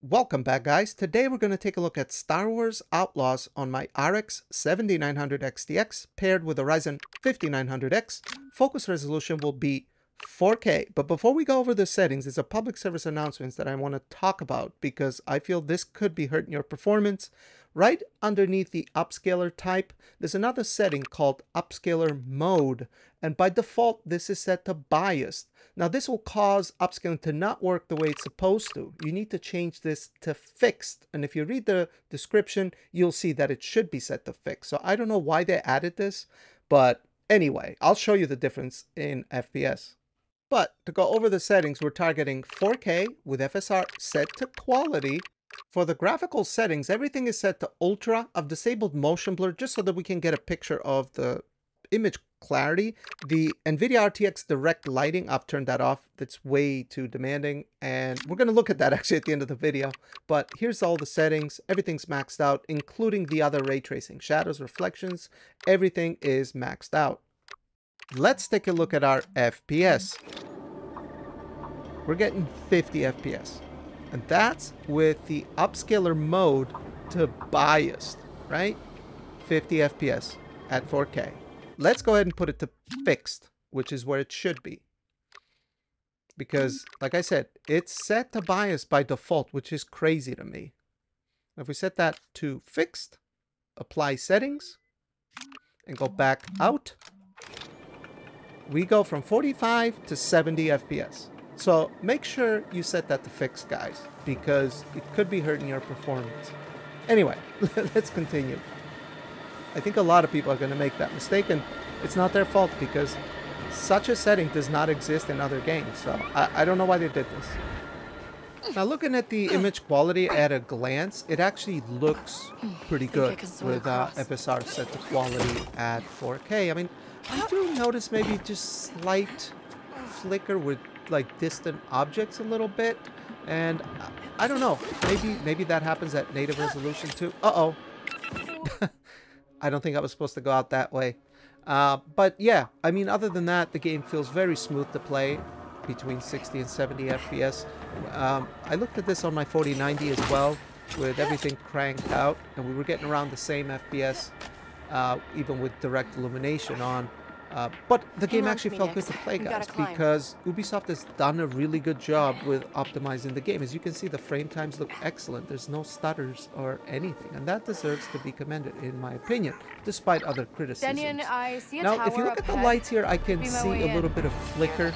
Welcome back, guys. Today we're going to take a look at Star Wars Outlaws on my RX 7900 XTX paired with a Ryzen 5900X. Focus resolution will be 4K. But before we go over the settings, there's a public service announcement that I want to talk about because I feel this could be hurting your performance. Right underneath the upscaler type, there's another setting called upscaler mode. And by default, this is set to biased. Now, this will cause upscaling to not work the way it's supposed to. You need to change this to fixed. And if you read the description, you'll see that it should be set to fixed. So I don't know why they added this, but anyway, I'll show you the difference in FPS. But to go over the settings, we're targeting 4K with FSR set to quality. For the graphical settings, everything is set to ultra. I've disabled motion blur just so that we can get a picture of the image clarity. The Nvidia RTX direct lighting, I've turned that off. That's way too demanding. And we're going to look at that actually at the end of the video. But here's all the settings. Everything's maxed out, including the other ray tracing. Shadows, reflections, everything is maxed out. Let's take a look at our FPS. We're getting 50 FPS. And that's with the upscaler mode to biased, right? 50 FPS at 4K. Let's go ahead and put it to fixed, which is where it should be. Because, like I said, it's set to bias by default, which is crazy to me. If we set that to fixed, apply settings, and go back out, we go from 45 to 70 FPS. So make sure you set that to fixed, guys, because it could be hurting your performance. Anyway, let's continue. I think a lot of people are going to make that mistake, and it's not their fault because such a setting does not exist in other games. So I don't know why they did this. Now, looking at the image quality at a glance, it actually looks pretty good with FSR set to quality at 4K. I mean, I do notice maybe just slight flicker with like distant objects a little bit, and I don't know, maybe that happens at native resolution too. I don't think I was supposed to go out that way, but yeah, I mean, other than that, the game feels very smooth to play between 60 and 70 FPS. I looked at this on my 4090 as well with everything cranked out, and we were getting around the same FPS even with direct illumination on. But the game actually felt good to play, guys, because Ubisoft has done a really good job with optimizing the game. As you can see, the frame times look excellent. There's no stutters or anything, and that deserves to be commended, in my opinion, despite other criticisms. Now, if you look at the lights here, I can see a little bit of flicker.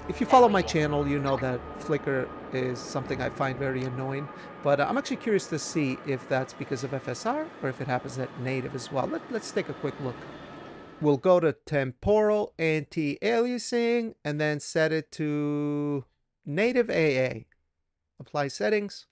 If you follow my channel, you know that flicker is something I find very annoying. But I'm actually curious to see if that's because of FSR or if it happens at native as well. Let's take a quick look. We'll go to temporal anti-aliasing and then set it to native AA. Apply settings.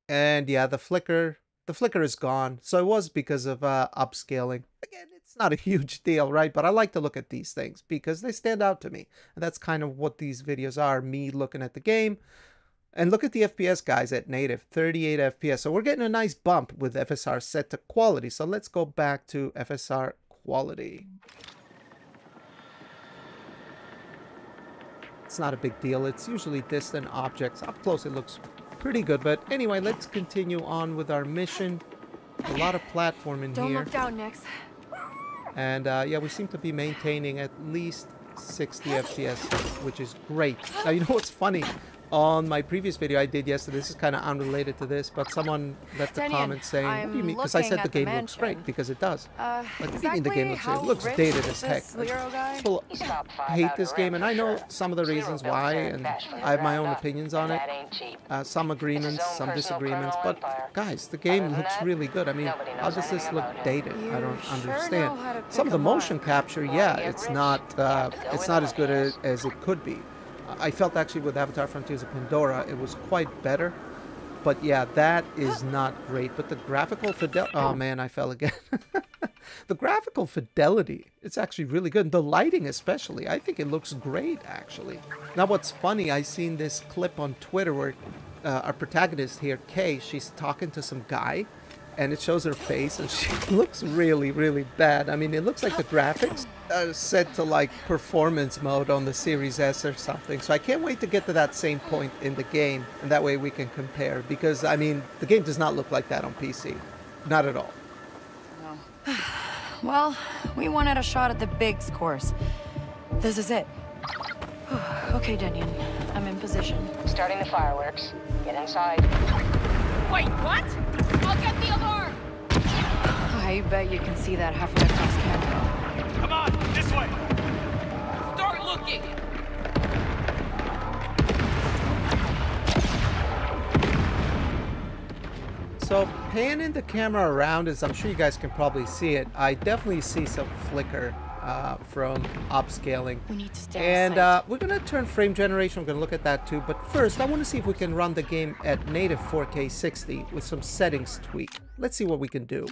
And yeah, the flicker is gone. So it was because of upscaling. Again, it's not a huge deal, right? But I like to look at these things because they stand out to me. And that's kind of what these videos are, me looking at the game. And look at the FPS, guys, at native, 38 FPS. So we're getting a nice bump with FSR set to quality. So let's go back to FSR quality. It's not a big deal. It's usually distant objects. Up close, it looks pretty good. But anyway, let's continue on with our mission. A lot of platform in here. Don't look down, Nix. And yeah, we seem to be maintaining at least 60 FPS, which is great. Now, you know what's funny? On my previous video I did yesterday, this is kind of unrelated to this, but someone left a comment saying, what do you mean? Because I said the game looks great, because it does. Like, what do you mean the game looks great? It looks dated as heck. People hate this game, and I know some of the reasons why, and I have my own opinions on it. Some agreements, some disagreements, but guys, the game looks really good. I mean, how does this look dated? I don't understand. Some of the motion capture, yeah, it's not as good as it could be. I felt actually with Avatar Frontiers of Pandora, it was quite better. But yeah, that is not great. But the graphical fidelity... Oh man, I fell again. The graphical fidelity, it's actually really good. The lighting especially, I think it looks great, actually. Now what's funny, I seen this clip on Twitter where our protagonist here, Kay, she's talking to some guy. And it shows her face, and she looks really, really bad. I mean, it looks like the graphics set to like performance mode on the Series S or something. So I can't wait to get to that same point in the game, and that way we can compare. Because I mean, the game does not look like that on PC, not at all. No. Well, we wanted a shot at the bigs course. This is it. Okay, Denian, I'm in position. Starting the fireworks. Get inside. Wait, what? I'll get the alarm! I bet you can see that halfway across camera. Come on, this way! Start looking! So panning the camera around, as I'm sure you guys can probably see it, I definitely see some flicker from upscaling. We need to stay and we're going to turn frame generation. We're going to look at that too. But first, I want to see if we can run the game at native 4K 60 with some settings tweak. Let's see what we can do.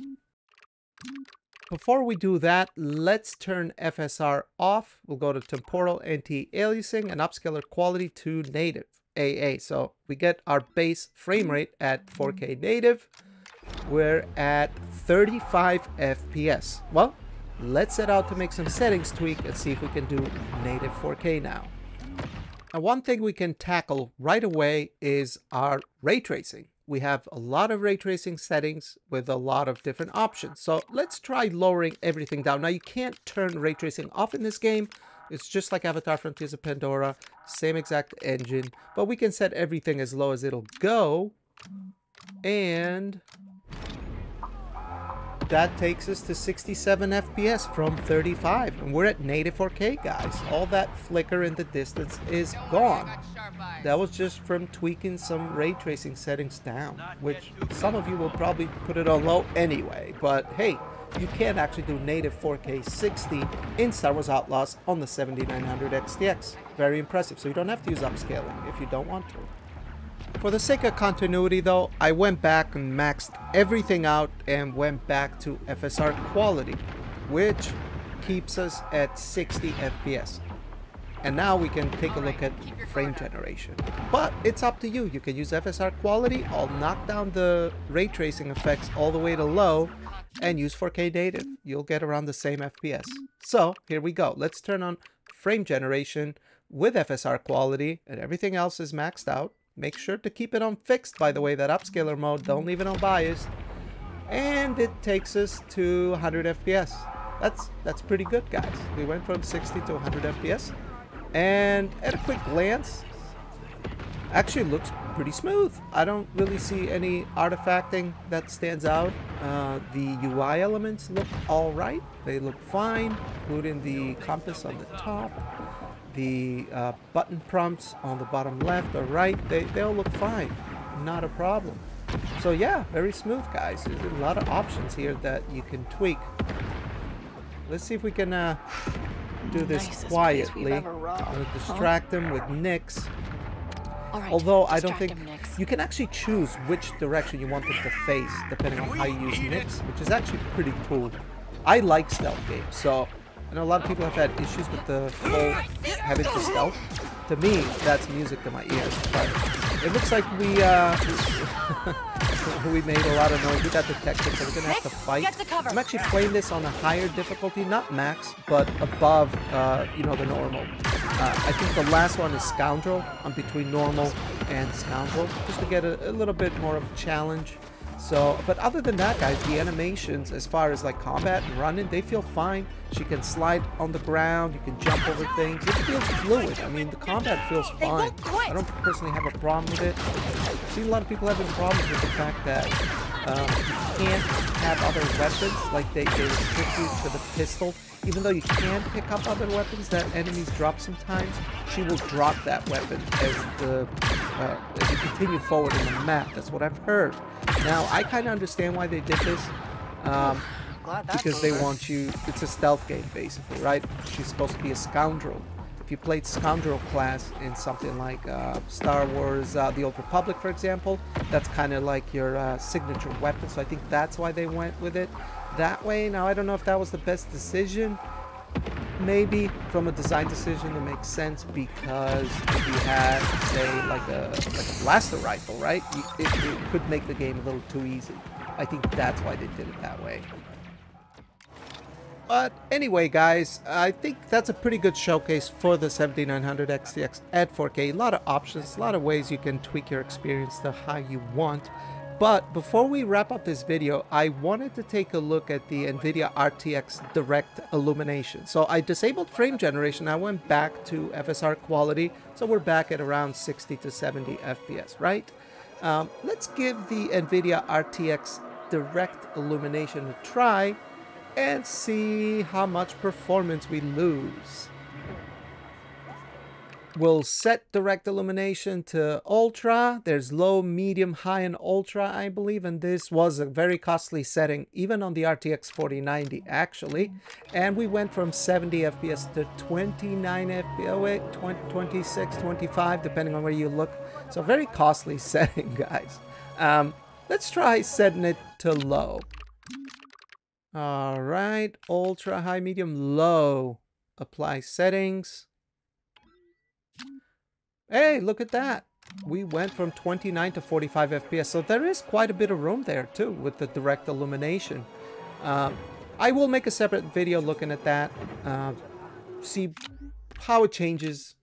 Before we do that, let's turn FSR off. We'll go to temporal anti-aliasing and upscaler quality to native AA. So we get our base frame rate at 4K native. We're at 35 FPS. Well, let's set out to make some settings tweak and see if we can do native 4K now. Now, one thing we can tackle right away is our ray tracing. We have a lot of ray tracing settings with a lot of different options. So let's try lowering everything down. Now, you can't turn ray tracing off in this game. It's just like Avatar Frontiers of Pandora, same exact engine, but we can set everything as low as it'll go. And that takes us to 67 FPS from 35, and we're at native 4K, guys. All that flicker in the distance is gone. That was just from tweaking some ray tracing settings down, which some of you will probably put it on low anyway. But hey, you can actually do native 4K 60 in Star Wars Outlaws on the 7900 XTX. Very impressive. So you don't have to use upscaling if you don't want to. For the sake of continuity though, I went back and maxed everything out and went back to FSR Quality, which keeps us at 60 FPS. And now we can take a look at frame generation. But it's up to you. You can use FSR Quality. I'll knock down the ray tracing effects all the way to low and use 4K native. You'll get around the same FPS. So here we go. Let's turn on frame generation with FSR Quality, and everything else is maxed out. Make sure to keep it on fixed, by the way, that upscaler mode. Don't leave it on biased. And it takes us to 100 FPS. That's pretty good, guys. We went from 60 to 100 FPS. And at a quick glance, actually looks pretty smooth. I don't really see any artifacting that stands out. The UI elements look all right. They look fine, including the compass on the top. The button prompts on the bottom left or right, they all look fine. Not a problem. So yeah, very smooth, guys. There's a lot of options here that you can tweak. Let's see if we can do this quietly. I'm going to distract them with nicks. Right, although I don't think you can actually choose which direction you want them to face depending on how you use nicks, which is actually pretty cool. I like stealth games, so I know a lot of people have had issues with the whole having to stealth. To me, that's music to my ears. But it looks like we we made a lot of noise. We got detected, so we're gonna have to fight. I'm actually playing this on a higher difficulty, not max, but above, you know, the normal. I think the last one is Scoundrel. I'm between normal and Scoundrel, just to get a little bit more of a challenge. So, but other than that, guys, the animations, as far as like combat and running, they feel fine. She can slide on the ground, you can jump over things. It feels fluid. I mean, the combat feels fine. I don't personally have a problem with it. I've seen a lot of people having problems with the fact that you can't have other weapons, like they restrict you to the pistol. Even though you can pick up other weapons that enemies drop sometimes, she will drop that weapon as you continue forward in the map. That's what I've heard. Now, I kind of understand why they did this, because they want you, it's a stealth game basically, right? She's supposed to be a scoundrel. If you played Scoundrel class in something like Star Wars The Old Republic, for example, that's kind of like your signature weapon, so I think that's why they went with it that way. Now, I don't know if that was the best decision. Maybe from a design decision it makes sense, because if you had, say, like a blaster rifle, right, it could make the game a little too easy. I think that's why they did it that way. But anyway, guys, I think that's a pretty good showcase for the 7900 XTX at 4K. A lot of options, a lot of ways you can tweak your experience to how you want. But before we wrap up this video, I wanted to take a look at the Nvidia RTX Direct Illumination. So I disabled frame generation. I went back to FSR Quality. So we're back at around 60 to 70 FPS, right? Let's give the Nvidia RTX Direct Illumination a try and see how much performance we lose. We'll set direct illumination to ultra. There's low, medium, high, and ultra, I believe, and this was a very costly setting, even on the RTX 4090 actually. And we went from 70 FPS to 29 FPS, 26, 25, depending on where you look. So very costly setting, guys. Let's try setting it to low. All right, ultra, high, medium, low. Apply settings. Hey, look at that. We went from 29 to 45 FPS. So there is quite a bit of room there too with the direct illumination. I will make a separate video looking at that. See how it changes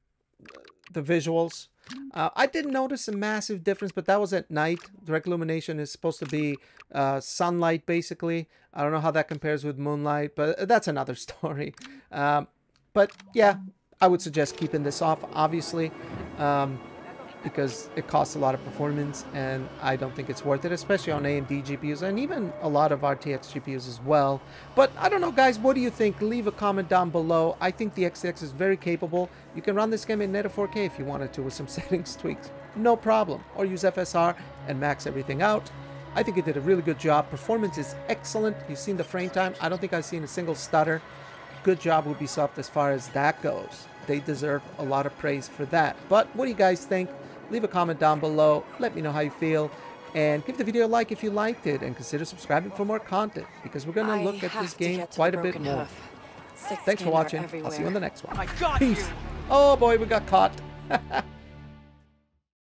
the visuals. I didn't notice a massive difference, but that was at night. Direct illumination is supposed to be sunlight, basically. I don't know how that compares with moonlight, but that's another story. But yeah, I would suggest keeping this off, obviously, because it costs a lot of performance, and I don't think it's worth it, especially on AMD GPUs, and even a lot of RTX GPUs as well. But I don't know, guys, what do you think? Leave a comment down below. I think the XTX is very capable. You can run this game in native 4K if you wanted to with some settings tweaks. No problem. Or use FSR and max everything out. I think it did a really good job. Performance is excellent. You've seen the frame time. I don't think I've seen a single stutter. Good job, Ubisoft, as far as that goes. They deserve a lot of praise for that. But what do you guys think? Leave a comment down below. Let me know how you feel. And give the video a like if you liked it. And consider subscribing for more content, because we're going to look at this game quite a bit more. Thanks for watching. I'll see you on the next one. Peace. Oh boy, we got caught.